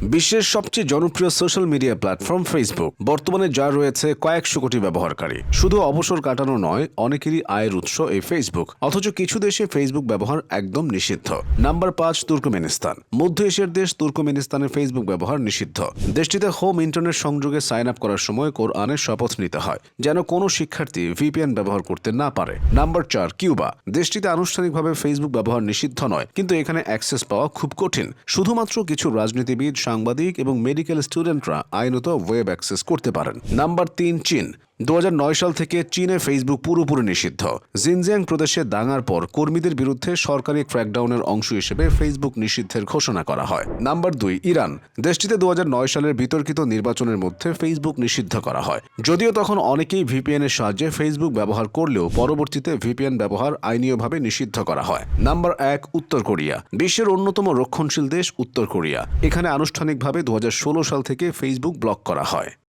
বিশ্বের সবচেয়ে জনপ্রিয় সোশ্যাল মিডিয়া প্ল্যাটফর্ম ফেসবুক বর্তমানে যার রয়েছে কয়েকশো কোটি ব্যবহারকারী। শুধু অবসর কাটানো নয়, অনেকেরই আয়ের উৎস এই ফেসবুক। অথচ কিছু দেশে ফেসবুক ব্যবহার একদম নিষিদ্ধ। Number 5, Turkmenistan. মধ্য এশিয়ার দেশ তুর্কমেনিস্তানে ফেসবুক ব্যবহার নিষিদ্ধ। দেশটিতে হোম ইন্টারনেট সংযোগে সাইন আপ করার সময় কোরআনের শপথ নিতে হয়, যেন কোনো শিক্ষার্থী ভিপিএন ব্যবহার করতে না পারে। Number 4, Cuba. দেশটিতে আনুষ্ঠানিকভাবে ফেসবুক ব্যবহার নিষিদ্ধ নয়, কিন্তু এখানে অ্যাক্সেস পাওয়া খুব কঠিন। শুধুমাত্র কিছু রাজনীতিবিদ, সাংবাদিক এবং মেডিকেল স্টুডেন্টরা আইনত ওয়েব অ্যাক্সেস করতে পারেন। নাম্বার 3, চীন। 2009 সাল থেকে চীনে ফেসবুক পুরোপুরি নিষিদ্ধ। জিনজিয়াং প্রদেশে দাঙ্গার পর কর্মীদের বিরুদ্ধে সরকারি ক্র্যাকডাউনের অংশ হিসেবে ফেসবুক নিষিদ্ধের ঘোষণা করা হয়। Number 2, Iran. দেশটিতে 2009 সালের বিতর্কিত নির্বাচনের মধ্যে ফেসবুক নিষিদ্ধ করা হয়। যদিও তখন অনেকেই ভিপিএন এর সাহায্যে ফেসবুক ব্যবহার করলেও পরবর্তীতে ভিপিএন ব্যবহার আইনীয়ভাবে নিষিদ্ধ করা হয়। নাম্বার 1, উত্তর কোরিয়া। বিশ্বের অন্যতম রক্ষণশীল দেশ উত্তর কোরিয়া। এখানে আনুষ্ঠানিকভাবে 2016 সাল থেকে ফেসবুক ব্লক করা হয়।